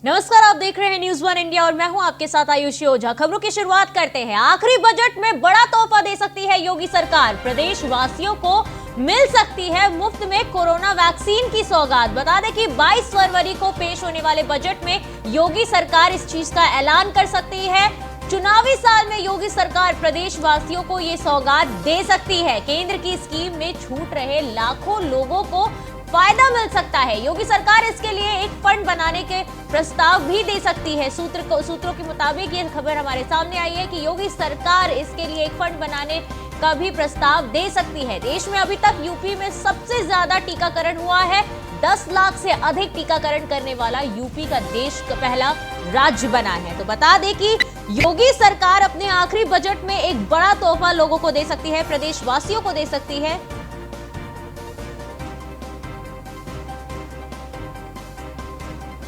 नमस्कार, आप देख रहे हैं न्यूज़ वन इंडिया और मैं हूं आपके साथ आयुषी ओझा। खबरों की शुरुआत करते हैं। आखिरी बजट में बड़ा तोहफा दे सकती है योगी सरकार। प्रदेश वासियों को मिल सकती है मुफ्त में कोरोना वैक्सीन की सौगात। बता दें कि 22 फरवरी को पेश होने वाले बजट में योगी सरकार इस चीज का ऐलान कर सकती है। चुनावी साल में योगी सरकार प्रदेश वासियों को ये सौगात दे सकती है। केंद्र की स्कीम में छूट रहे लाखों लोगों को फायदा मिल सकता है। योगी सरकार इसके लिए एक फंड बनाने के प्रस्ताव भी दे सकती है। सूत्रों के मुताबिक ये खबर हमारे सामने आई है कि योगी सरकार इसके लिए एक फंड बनाने का भी प्रस्ताव दे सकती है। देश में अभी तक यूपी में सबसे ज्यादा टीकाकरण हुआ है। 10 लाख से अधिक टीकाकरण करने वाला यूपी का देश का पहला राज्य बना है। तो बता दें कि योगी सरकार अपने आखिरी बजट में एक बड़ा तोहफा लोगों को दे सकती है, प्रदेशवासियों को दे सकती है।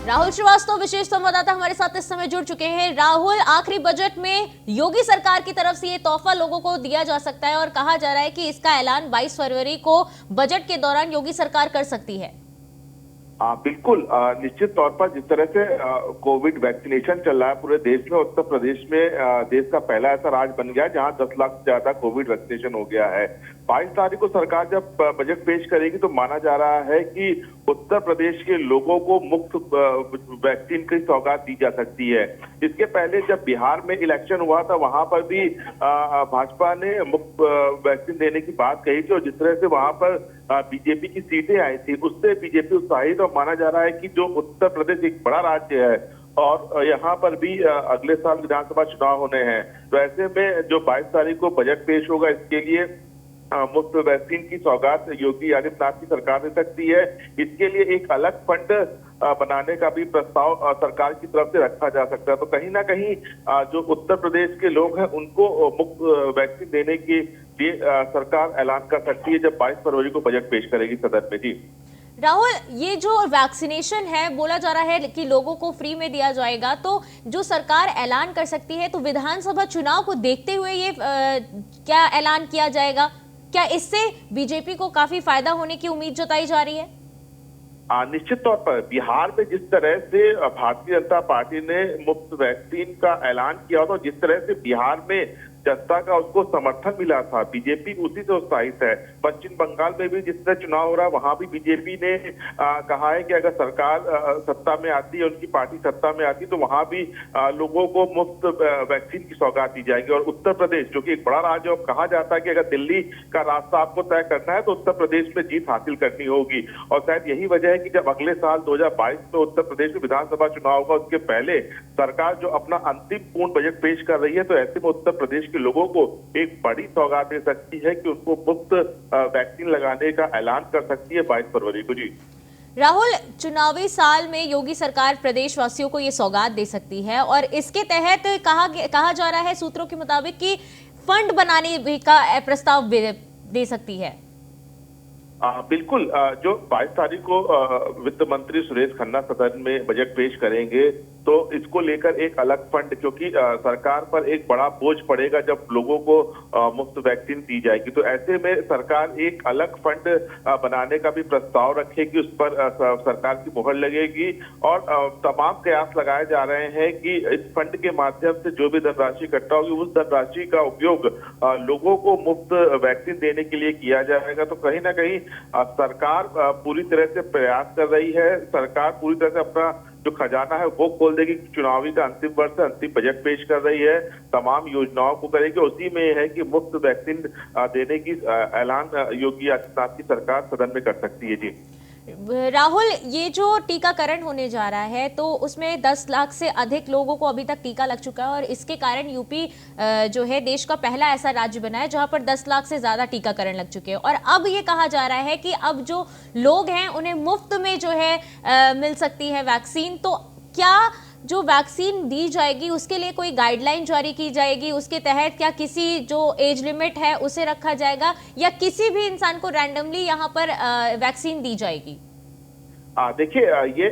राहुल श्रीवास्तव विशेष संवाददाता हमारे साथ इस समय जुड़ चुके हैं। राहुल, आखिरी बजट में योगी सरकार की तरफ से ये तोहफा लोगों को दिया जा सकता है और कहा जा रहा है कि इसका ऐलान 22 फरवरी को बजट के दौरान योगी सरकार कर सकती है। बिल्कुल, निश्चित तौर पर जिस तरह से कोविड वैक्सीनेशन चल रहा है पूरे देश में, उत्तर प्रदेश में देश का पहला ऐसा राज्य बन गया जहां 10 लाख से ज्यादा कोविड वैक्सीनेशन हो गया है। 22 तारीख को सरकार जब बजट पेश करेगी तो माना जा रहा है कि उत्तर प्रदेश के लोगों को मुफ्त वैक्सीन की सौगात दी जा सकती है। इसके पहले जब बिहार में इलेक्शन हुआ था वहां पर भी भाजपा ने मुफ्त वैक्सीन देने की बात कही थी और जिस तरह से वहां पर बीजेपी की सीटें आई थी उससे बीजेपी उत्साहित और माना जा रहा है कि जो उत्तर प्रदेश एक बड़ा राज्य है और यहाँ पर भी अगले साल विधानसभा चुनाव होने हैं, तो ऐसे में जो 22 तारीख को बजट पेश होगा इसके लिए मुफ्त वैक्सीन की सौगात योगी आदित्यनाथ की सरकार दे सकती है। इसके लिए एक अलग फंड बनाने का भी प्रस्ताव सरकार की तरफ से रखा जा सकता है। तो कहीं ना कहीं जो उत्तर प्रदेश के लोग हैं उनको मुफ्त वैक्सीन देने के लिए सरकार ऐलान कर सकती है जब 22 फरवरी को बजट पेश करेगी सदन में। जी राहुल, ये जो वैक्सीनेशन है बोला जा रहा है कि लोगों को फ्री में दिया जाएगा, तो जो सरकार ऐलान कर सकती है तो विधानसभा चुनाव को देखते हुए ये क्या ऐलान किया जाएगा? क्या इससे बीजेपी को काफी फायदा होने की उम्मीद जताई जा रही है? निश्चित तौर पर बिहार में जिस तरह से भारतीय जनता पार्टी ने मुफ्त वैक्सीन का ऐलान किया था, जिस तरह से बिहार में जनता का उसको समर्थन मिला था, बीजेपी उसी से उत्साहित है। पश्चिम बंगाल में भी जिस तरह चुनाव हो रहा है वहां भी बीजेपी ने कहा है कि अगर सरकार सत्ता में आती है, उनकी पार्टी सत्ता में आती तो वहां भी लोगों को मुफ्त वैक्सीन की सौगात दी जाएगी। और उत्तर प्रदेश जो कि एक बड़ा राज्य है, कहा जाता है कि अगर दिल्ली का रास्ता आपको तय करना है तो उत्तर प्रदेश में जीत हासिल करनी होगी। और शायद यही वजह है कि जब अगले साल 2022 में उत्तर प्रदेश में विधानसभा चुनाव होगा उसके पहले सरकार जो अपना अंतिम पूर्ण बजट पेश कर रही है, तो ऐसे में उत्तर प्रदेश लोगों को एक बड़ी सौगात दे सकती है कि उनको मुफ्त वैक्सीन लगाने का ऐलान कर सकती है 22 फरवरी को। जी राहुल, चुनावी साल में योगी सरकार प्रदेशवासियों को ये सौगात दे सकती है और इसके तहत कहा जा रहा है सूत्रों के मुताबिक कि फंड बनाने का प्रस्ताव दे सकती है। बिल्कुल, जो 22 तारीख को वित्त मंत्री सुरेश खन्ना सदन में बजट पेश करेंगे तो इसको लेकर एक अलग फंड, क्योंकि सरकार पर एक बड़ा बोझ पड़ेगा जब लोगों को मुफ्त वैक्सीन दी जाएगी, तो ऐसे में सरकार एक अलग फंड बनाने का भी प्रस्ताव रखेगी, उस पर सरकार की मुहर लगेगी और तमाम प्रयास लगाए जा रहे हैं कि इस फंड के माध्यम से जो भी धनराशि इकट्ठा होगी उस धनराशि का उपयोग लोगों को मुफ्त वैक्सीन देने के लिए किया जाएगा। तो कहीं ना कहीं सरकार पूरी तरह से प्रयास कर रही है। सरकार पूरी तरह से अपना जो खजाना है वो खोल देगी। चुनावी का अंतिम वर्ष अंतिम बजट पेश कर रही है, तमाम योजनाओं को करेगी। उसी में है कि मुफ्त वैक्सीन देने की ऐलान योगी आदित्यनाथ की सरकार सदन में कर सकती है। जी राहुल, ये जो टीकाकरण होने जा रहा है तो उसमें 10 लाख से अधिक लोगों को अभी तक टीका लग चुका है और इसके कारण यूपी जो है देश का पहला ऐसा राज्य बना है जहां पर 10 लाख से ज्यादा टीकाकरण लग चुके हैं। और अब ये कहा जा रहा है कि अब जो लोग हैं उन्हें मुफ्त में जो है मिल सकती है वैक्सीन। तो क्या जो वैक्सीन दी जाएगी उसके लिए कोई गाइडलाइन जारी की जाएगी? उसके तहत क्या किसी जो एज लिमिट है उसे रखा जाएगा या किसी भी इंसान को रैंडमली यहाँ पर वैक्सीन दी जाएगी? देखिए, ये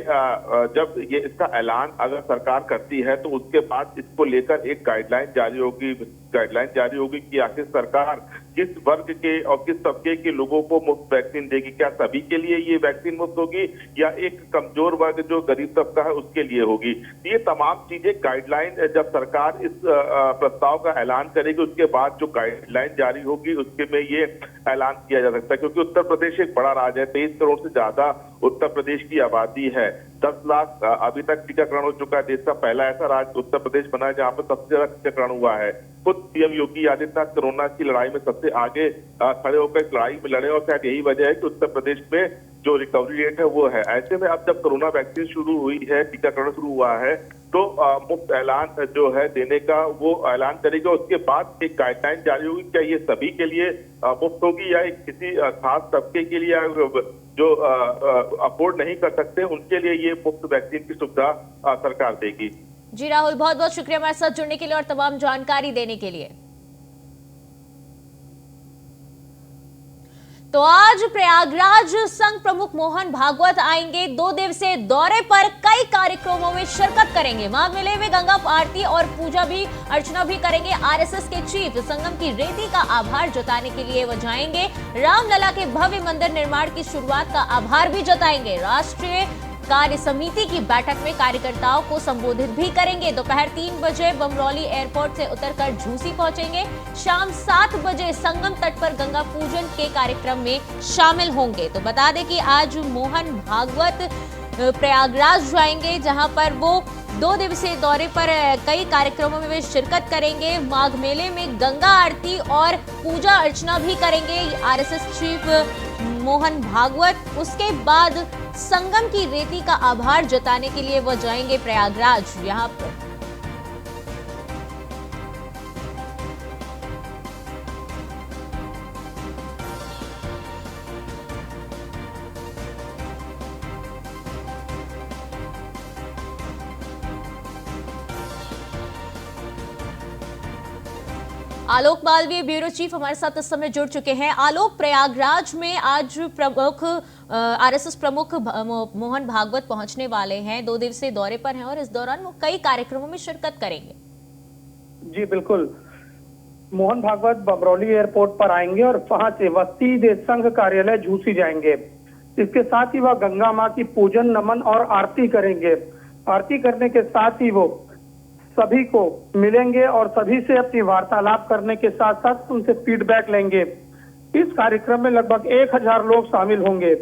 जब ये इसका ऐलान अगर सरकार करती है तो उसके बाद इसको लेकर एक गाइडलाइन जारी होगी कि आखिर सरकार किस वर्ग के और किस तबके के लोगों को मुफ्त वैक्सीन देगी। क्या सभी के लिए ये वैक्सीन मुफ्त होगी या एक कमजोर वर्ग जो गरीब तबका है उसके लिए होगी। ये तमाम चीजें गाइडलाइन जब सरकार इस प्रस्ताव का ऐलान करेगी उसके बाद जो गाइडलाइन जारी होगी उसके में ये ऐलान किया जा सकता है, क्योंकि उत्तर प्रदेश एक बड़ा राज्य है, 23 करोड़ से ज्यादा उत्तर प्रदेश की आबादी है। 10 लाख अभी तक टीकाकरण हो चुका है। देश का पहला ऐसा राज्य उत्तर प्रदेश बना है जहां पर सबसे ज्यादा टीकाकरण हुआ है। खुद पीएम योगी आदित्यनाथ कोरोना की लड़ाई में सबसे आगे खड़े होकर इस लड़ाई में लड़े, और शायद यही वजह है कि उत्तर प्रदेश में जो रिकवरी रेट है वो है। ऐसे में अब जब कोरोना वैक्सीन शुरू हुई है, टीकाकरण शुरू हुआ है, तो मुफ्त ऐलान जो है देने का वो ऐलान करेगा। उसके बाद एक गाइडलाइन जारी होगी, क्या ये सभी के लिए मुफ्त होगी या किसी खास तबके के लिए जो अफोर्ड नहीं कर सकते उनके लिए ये मुफ्त वैक्सीन की सुविधा सरकार देगी। जी राहुल, बहुत बहुत शुक्रिया हमारे साथ जुड़ने के लिए और तमाम जानकारी देने के लिए। तो आज प्रयागराज संघ प्रमुख मोहन भागवत आएंगे। 2 दिवसीय दौरे पर कई कार्यक्रमों में शिरकत करेंगे। माघ मेले में गंगा आरती और पूजा भी अर्चना भी करेंगे। आरएसएस के चीफ संगम की रेती का आभार जताने के लिए वो जाएंगे। रामलला के भव्य मंदिर निर्माण की शुरुआत का आभार भी जताएंगे। राष्ट्रीय कार्य समिति की बैठक में कार्यकर्ताओं को संबोधित भी करेंगे। दोपहर 3 बजे बमरौली एयरपोर्ट से उतरकर झूसी पहुंचेंगे। शाम 7 बजे संगम तट पर गंगा पूजन के कार्यक्रम में शामिल होंगे। तो बता दें कि आज मोहन भागवत प्रयागराज जाएंगे, जहां पर वो 2 दिवसीय दौरे पर कई कार्यक्रमों में वे शिरकत करेंगे। माघ मेले में गंगा आरती और पूजा अर्चना भी करेंगे आरएसएस चीफ मोहन भागवत। उसके बाद संगम की रेती का आभार जताने के लिए वो जाएंगे प्रयागराज। यहाँ पर आलोक मालवीय ब्यूरो चीफ हमारे साथ इस समय जुड़ चुके हैं। आलोक, प्रयागराज में आज प्रमुख आरएसएस प्रमुख मोहन भागवत पहुंचने वाले हैं, 2 दिवसीय दौरे पर हैं और इस दौरान वो कई कार्यक्रमों में शिरकत करेंगे। जी बिल्कुल, मोहन भागवत बमरौली एयरपोर्ट पर आएंगे और वहां से वस्ती देश संघ कार्यालय झूसी जाएंगे। इसके साथ ही वह गंगा मां की पूजन नमन और आरती करेंगे। आरती करने के साथ ही वो सभी को मिलेंगे और सभी से अपनी वार्तालाप करने के साथ साथ उनसे फीडबैक लेंगे। इस कार्यक्रम में लगभग 1000 लोग शामिल होंगे।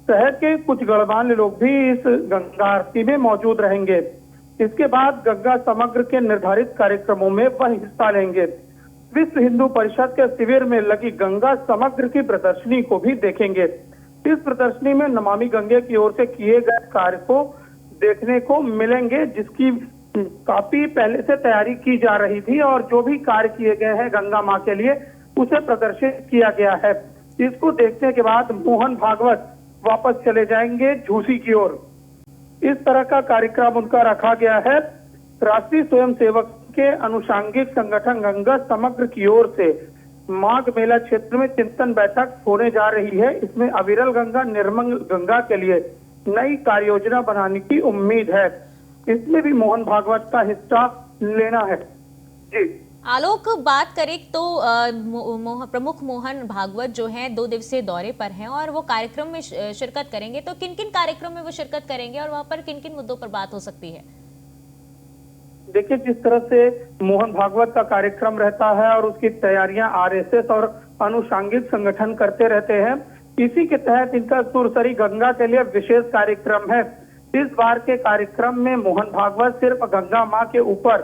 शहर के कुछ गणमान्य लोग भी इस गंगा आरती में मौजूद रहेंगे। इसके बाद गंगा समग्र के निर्धारित कार्यक्रमों में वह हिस्सा लेंगे। विश्व हिंदू परिषद के शिविर में लगी गंगा समग्र की प्रदर्शनी को भी देखेंगे। इस प्रदर्शनी में नमामि गंगे की ओर से किए गए कार्य को देखने को मिलेंगे, जिसकी काफी पहले से तैयारी की जा रही थी और जो भी कार्य किए गए हैं गंगा मां के लिए उसे प्रदर्शित किया गया है। इसको देखने के बाद मोहन भागवत वापस चले जाएंगे झूसी की ओर। इस तरह का कार्यक्रम उनका रखा गया है। राष्ट्रीय स्वयंसेवक के अनुषांगिक संगठन गंगा समग्र की ओर से माघ मेला क्षेत्र में चिंतन बैठक होने जा रही है। इसमें अविरल गंगा निर्मल गंगा के लिए नई कार्य योजना बनाने की उम्मीद है। इसमें भी मोहन भागवत का हिस्सा लेना है। जी आलोक, बात करें तो प्रमुख मोहन भागवत जो हैं 2 दिवसीय दौरे पर हैं और वो कार्यक्रम में शिरकत करेंगे। तो किन किन कार्यक्रम में वो शिरकत करेंगे और वहां पर किन किन मुद्दों पर बात हो सकती है? देखिए, जिस तरह से मोहन भागवत का कार्यक्रम रहता है और उसकी तैयारियां आरएसएस और अनुषांगिक संगठन करते रहते हैं, इसी के तहत इनका सुरसरी गंगा के लिए विशेष कार्यक्रम है। इस बार के कार्यक्रम में मोहन भागवत सिर्फ गंगा मां के ऊपर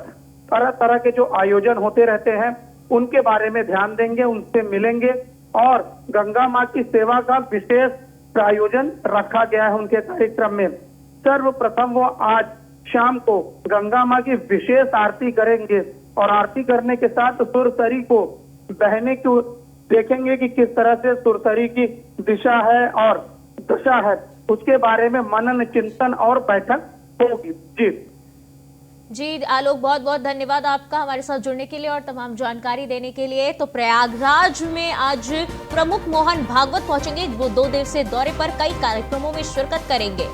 तरह तरह के जो आयोजन होते रहते हैं उनके बारे में ध्यान देंगे, उनसे मिलेंगे और गंगा मां की सेवा का विशेष प्रायोजन रखा गया है उनके कार्यक्रम में। सर्वप्रथम वो आज शाम को गंगा मां की विशेष आरती करेंगे और आरती करने के साथ सुरसरी को बहने को देखेंगे कि किस तरह से सुरसरी की दिशा है और दशा है। उसके बारे में मनन चिंतन और बैठक होगी। जी आलोक, बहुत बहुत धन्यवाद आपका हमारे साथ जुड़ने के लिए और तमाम जानकारी देने के लिए। तो प्रयागराज में आज प्रमुख मोहन भागवत पहुंचेंगे। वो 2 दिवसीय दौरे पर कई कार्यक्रमों में शिरकत करेंगे।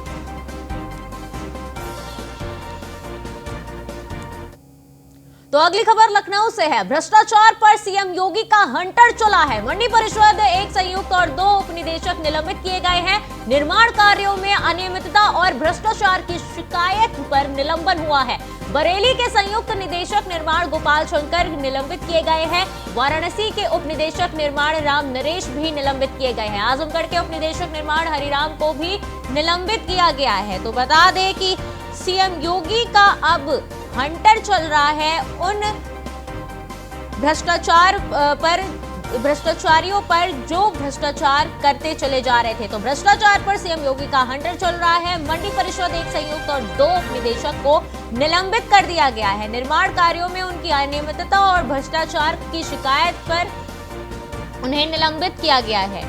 तो अगली खबर लखनऊ से है। भ्रष्टाचार पर सीएम योगी का हंटर चला है। मंडी परिषद एक संयुक्त और 2 उपनिदेशक निलंबित किए गए हैं। निर्माण कार्यों में अनियमितता और भ्रष्टाचार की शिकायत पर निलंबन हुआ है। बरेली के संयुक्त निदेशक निर्माण गोपाल शंकर निलंबित किए गए हैं। वाराणसी के उप निदेशक निर्माण राम नरेश भी निलंबित किए गए हैं। आजमगढ़ के उप निदेशक निर्माण हरिराम को भी निलंबित किया गया है। तो बता दें कि सीएम योगी का अब हंटर चल रहा है उन भ्रष्टाचारियों पर जो भ्रष्टाचार करते चले जा रहे थे। तो भ्रष्टाचार पर सीएम योगी का हंटर चल रहा है। मंडी परिषद एक संयुक्त और 2 निदेशक को निलंबित कर दिया गया है। निर्माण कार्यों में उनकी अनियमितता और भ्रष्टाचार की शिकायत पर उन्हें निलंबित किया गया है।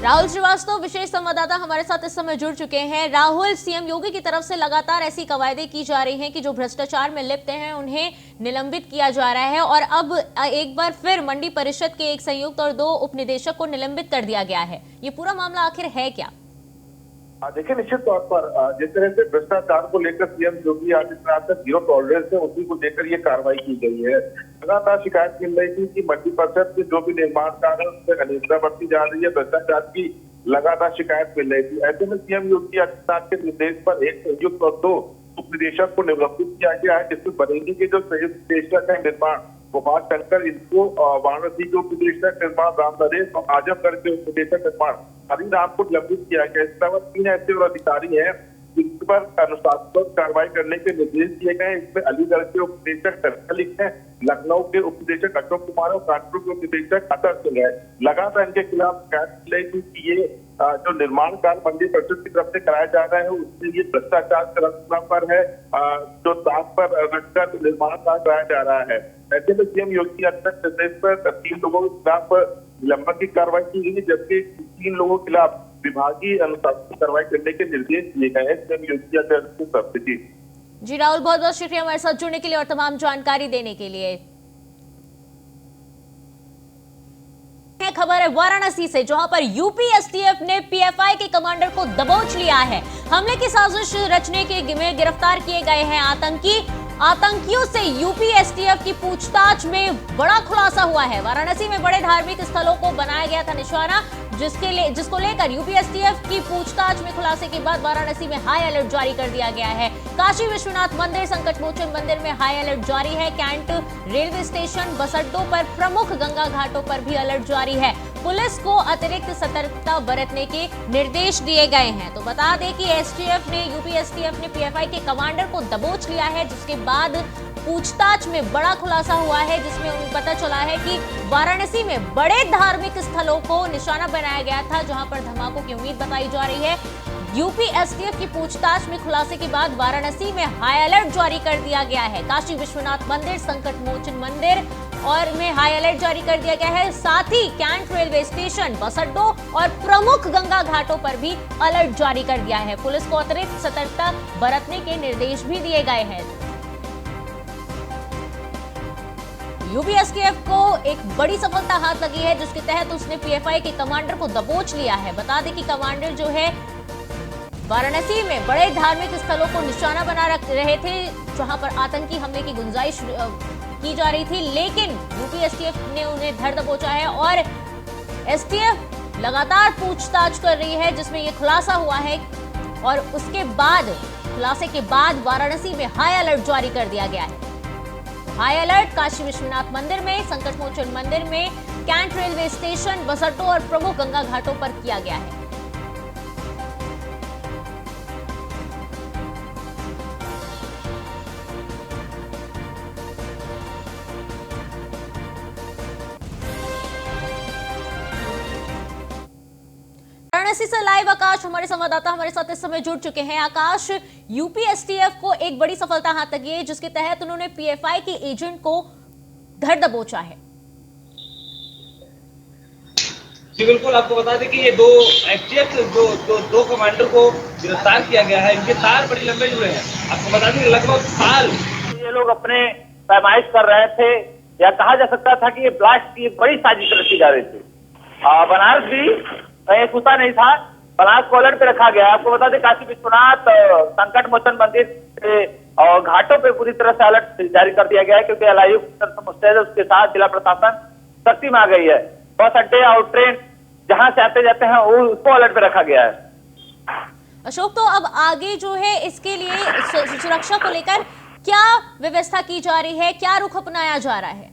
राहुल श्रीवास्तव विशेष संवाददाता हमारे साथ इस समय जुड़ चुके हैं। राहुल, सीएम योगी की तरफ से लगातार ऐसी कवायदें की जा रही हैं कि जो भ्रष्टाचार में लिप्त हैं उन्हें निलंबित किया जा रहा है और अब एक बार फिर मंडी परिषद के एक संयुक्त और 2 उपनिदेशक को निलंबित कर दिया गया है। ये पूरा मामला आखिर है क्या? देखिए, निश्चित तौर पर जिस तरह से भ्रष्टाचार को लेकर सीएम योगी आदित्यनाथ का 0 टॉलरेंस है, उसी को लेकर ये कार्रवाई की गई है। लगातार शिकायत मिल रही थी कि मंडी परिषद के जो भी निर्माण कार्य है उसमें अनियमितता बरती जा रही है, भ्रष्टाचार की लगातार शिकायत मिल रही थी। ऐसे में सीएम योगी आदित्यनाथ के निर्देश पर एक संयुक्त और 2 उपनिदेशक को निलंबित किया गया है, जिसमें बरेली के जो संयुक्त निदेशक है निर्माण गोपाल शंकर, इनको वाराणसी के उपनिदेशक निर्माण राम नरेश और आजमगढ़ के उपनिदेशक निर्माण हरिराम को निलंबित किया गया। इसके अलावा 3 ऐसे और अधिकारी हैं जिन पर अनुशासनात्मक कार्रवाई करने के निर्देश दिए गए। इसमें अलीगढ़ के उपनिदेशक मलिक है, लखनऊ के उपनिदेशक अशोक कुमार और कानपुर के उपनिदेशक अतर सिंह है। लगातार इनके खिलाफ शिकायत मिल रही थी कि ये जो निर्माण कार्य मंडी परिषद की तरफ से कराया जा रहा है उसमें ये भ्रष्टाचार संरचना पर है, जो सात पर रखकर निर्माण कार्य कराया जा रहा है। ऐसे में सीएम योगी आदित्यनाथ निर्देश पर 3 लोगों के खिलाफ निलंबन की कार्रवाई की गई, जबकि 3 लोगों के खिलाफ विभागीय अनुशासन कार्रवाई करने के निर्देश दिए गए हैं सीएम योगी आदित्यनाथ की तरफ से। जी राहुल, बहुत बहुत शुक्रिया हमारे साथ जुड़ने के लिए और तमाम जानकारी देने के लिए। खबर है वाराणसी से, जहां पर यूपी एसटीएफ ने पीएफआई के कमांडर को दबोच लिया है। हमले की साजिश रचने के में गिरफ्तार किए गए हैं आतंकियों से यूपी एसटीएफ की पूछताछ में बड़ा खुलासा हुआ है। वाराणसी में बड़े धार्मिक स्थलों को बनाया गया था निशाना, जिसको लेकर यूपी एसटीएफ की पूछताछ में खुलासे के बाद वाराणसी में हाई अलर्ट जारी कर दिया गया है। काशी विश्वनाथ मंदिर, संकट मोचन मंदिर में हाई अलर्ट जारी है। कैंट रेलवे स्टेशन, बस अड्डों पर, प्रमुख गंगा घाटों पर भी अलर्ट जारी है। पुलिस को अतिरिक्त सतर्कता बरतने के निर्देश दिए गए हैं। तो बता दें कि यूपी एसटीएफ ने पीएफआई के कमांडर को दबोच लिया है, जिसके बाद पूछताछ में बड़ा खुलासा हुआ है, जिसमें उन्हें पता चला है कि वाराणसी में बड़े धार्मिक स्थलों को निशाना बनाया गया था, जहां पर धमाकों की उम्मीद बताई जा रही है। यूपी एसटीएफ की पूछताछ में खुलासे के बाद वाराणसी में हाई अलर्ट जारी कर दिया गया है। काशी विश्वनाथ मंदिर, संकट मोचन मंदिर और में हाई अलर्ट जारी कर दिया गया है। साथ ही कैंट रेलवे स्टेशन, बस अड्डों और प्रमुख गंगा घाटों पर भी अलर्ट जारी कर दिया है। पुलिस को अतिरिक्त सतर्कता बरतने के निर्देश भी दिए गए हैं। यूपी एसटीएफ को एक बड़ी सफलता हाथ लगी है, जिसके तहत उसने पीएफआई के कमांडर को दबोच लिया है। बता दें कि कमांडर जो है वाराणसी में बड़े धार्मिक स्थलों को निशाना बना रहे थे, जहां पर आतंकी हमले की गुंजाइश की जा रही थी, लेकिन यूपी एसटीएफ ने उन्हें धर दबोचा है और एसटीएफ लगातार पूछताछ कर रही है, जिसमें यह खुलासा हुआ है। और उसके बाद खुलासे के बाद वाराणसी में हाई अलर्ट जारी कर दिया गया है। हाई अलर्ट काशी विश्वनाथ मंदिर में, संकट मोचन मंदिर में, कैंट रेलवे स्टेशन, बस अड्डों और प्रमुख गंगा घाटों पर किया गया है। वाराणसी से लाइव आकाश हमारे संवाददाता हमारे साथ इस समय जुड़ चुके हैं। आकाश, यूपी एसटीएफ को एक बड़ी सफलता हाथ लगी है, जिसके तहत उन्होंने पीएफआई के एजेंट को धर दबोचा है। जी बिल्कुल, आपको बता दें कि ये 2 एसटीएफ दो कमांडर को गिरफ्तार किया गया है। इनके तार बड़ी लंबे जुड़े हैं। आपको बता दें लगभग साल ये लोग अपने पैमाइश कर रहे थे, या कहा जा सकता था कि ये ब्लास्ट की बड़ी साजिश रची जा रही थी। बनारस भी कहीं छूता नहीं था। बनास को अलर्ट पे रखा गया है। आपको बता दें काशी विश्वनाथ संकट मोचन मंदिर से और घाटों पे पूरी तरह से अलर्ट जारी कर दिया गया है, क्योंकि एलआईयू मुस्तैद है, उसके साथ जिला प्रशासन सख्ती में आ गई है। बस अड्डे और ट्रेन जहां से आते जाते हैं उसको अलर्ट पे रखा गया है। अशोक, तो अब आगे जो है इसके लिए सुरक्षा को लेकर क्या व्यवस्था की जा रही है, क्या रुख अपनाया जा रहा है?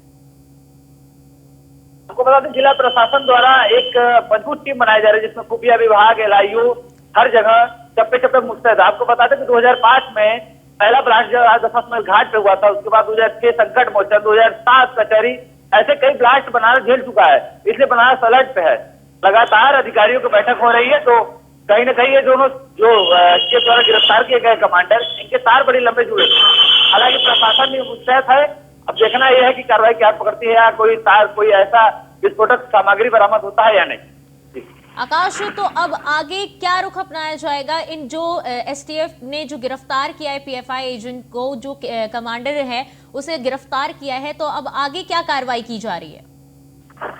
आपको बता दें जिला प्रशासन द्वारा एक मजबूत टीम बनाई जा रही है, जिसमें खुफिया विभाग, एलआईयू हर जगह चप्पे चप्पे मुस्तैद। आपको बता दें कि 2005 में पहला ब्लास्ट जो दशाश्वमेध घाट पे हुआ था, उसके बाद 2006 संकट मोचन, 2007 कचहरी, ऐसे कई ब्लास्ट बनारस झेल चुका है, इसलिए बनारस अलर्ट पे है। लगातार अधिकारियों की बैठक हो रही है, तो कहीं ना कहीं ये दोनों जो इसके द्वारा गिरफ्तार किए गए कमांडर, इनके तार बड़ी लंबे जुड़े। हालांकि प्रशासन भी मुस्तैद है, अब देखना यह है कि कार्रवाई क्या पकड़ती है, या कोई तार कोई ऐसा विस्फोटक सामग्री बरामद होता है या नहीं। आकाश, तो अब आगे क्या रुख अपनाया जाएगा? इन जो एसटीएफ ने जो गिरफ्तार किया है पीएफआई एजेंट को, जो कमांडर है उसे गिरफ्तार किया है, तो अब आगे क्या कार्रवाई की जा रही है?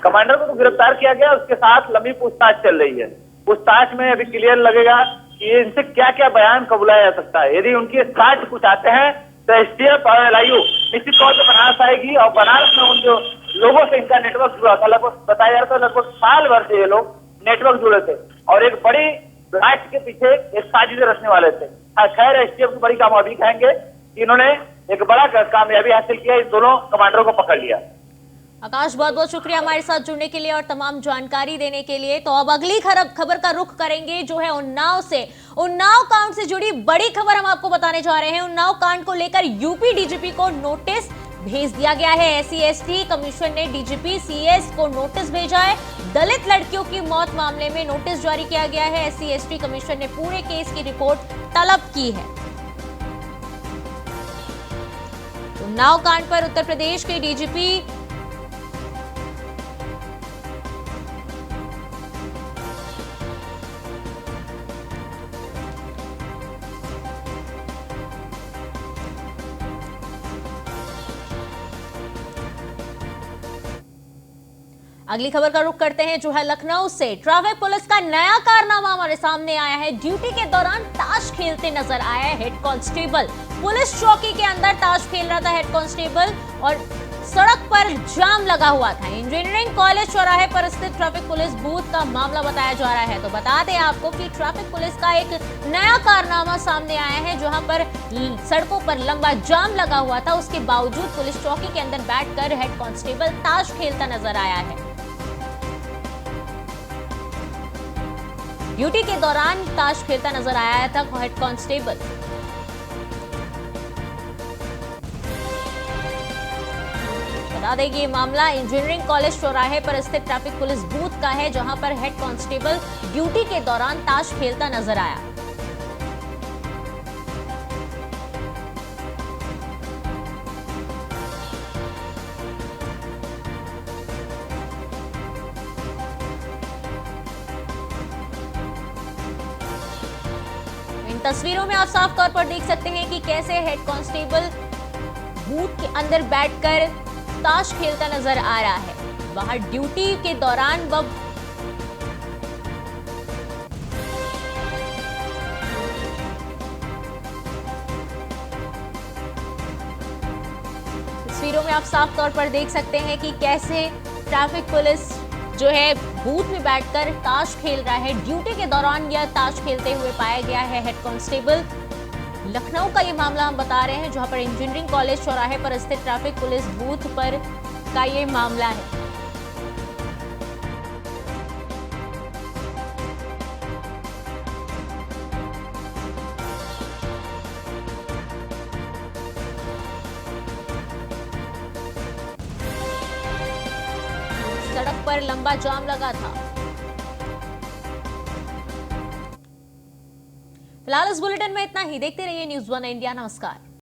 कमांडर को तो गिरफ्तार किया गया, उसके साथ लंबी पूछताछ चल रही है। पूछताछ में अभी क्लियर लगेगा कि इनसे क्या क्या बयान कबूलाया जा सकता है। यदि उनके साथ कुछ आते हैं तो एसटीएफ और एलआईयू निश्चित तौर पर बनारस आएगी, और बनारस में उन जो लोगों से इनका नेटवर्क जुड़ा था, लगभग बताया जा रहा था लगभग साल भर से ये लोग नेटवर्क जुड़े थे, और एक बड़ी ब्लास्ट के पीछे एक साजिश रचने वाले थे। खैर एसटीएफ की बड़ी कामयाबी कहेंगे, इन्होंने एक बड़ा कामयाबी हासिल किया, इन दोनों कमांडरों को पकड़ लिया। आकाश, बहुत बहुत शुक्रिया हमारे साथ जुड़ने के लिए और तमाम जानकारी देने के लिए। तो अब अगली खबर का रुख करेंगे जो है उन्नाव से। उन्नाव कांड से जुड़ी बड़ी खबर हम आपको बताने जा रहे हैं। उन्नाव कांड को लेकर यूपी डीजीपी को नोटिस भेज दिया गया है। SC/ST कमीशन ने डीजीपी CS को नोटिस भेजा है। दलित लड़कियों की मौत मामले में नोटिस जारी किया गया है। SC/ST कमीशन ने पूरे केस की रिपोर्ट तलब की है। उन्नाव कांड पर उत्तर प्रदेश के डीजीपी अगली खबर का रुख करते हैं जो है लखनऊ से। ट्रैफिक पुलिस का नया कारनामा हमारे सामने आया है। ड्यूटी के दौरान ताश खेलते नजर आया है हेड कांस्टेबल। पुलिस चौकी के अंदर ताश खेल रहा था हेड कांस्टेबल और सड़क पर जाम लगा हुआ था। इंजीनियरिंग कॉलेज चौराहे पर स्थित ट्रैफिक पुलिस बूथ का मामला बताया जा रहा है। तो बता दें आपको कि ट्रैफिक पुलिस का एक नया कारनामा सामने आया है, जहां पर सड़कों पर लंबा जाम लगा हुआ था, उसके बावजूद पुलिस चौकी के अंदर बैठकर हेड कांस्टेबल ताश खेलता नजर आया है। ड्यूटी के दौरान ताश खेलता नजर आया था हेड कांस्टेबल। बता दें कि ये मामला इंजीनियरिंग कॉलेज चौराहे पर स्थित ट्रैफिक पुलिस बूथ का है, जहां पर हेड कांस्टेबल ड्यूटी के दौरान ताश खेलता नजर आया। तस्वीरों में आप साफ तौर पर देख सकते हैं कि कैसे हेड कांस्टेबल बूथ के अंदर बैठकर ताश खेलता नजर आ रहा है। बाहर ड्यूटी के दौरान वह तस्वीरों में आप साफ तौर पर देख सकते हैं कि कैसे ट्रैफिक पुलिस जो है बूथ में बैठकर ताश खेल रहा है। ड्यूटी के दौरान यह ताश खेलते हुए पाया गया है हेड कांस्टेबल। लखनऊ का ये मामला हम बता रहे हैं, जहां पर इंजीनियरिंग कॉलेज चौराहे पर स्थित ट्रैफिक पुलिस बूथ पर का ये मामला है। सड़क पर लंबा जाम लगा था। फिलहाल इस बुलेटिन में इतना ही। देखते रहिए न्यूज़ 1 इंडिया। नमस्कार।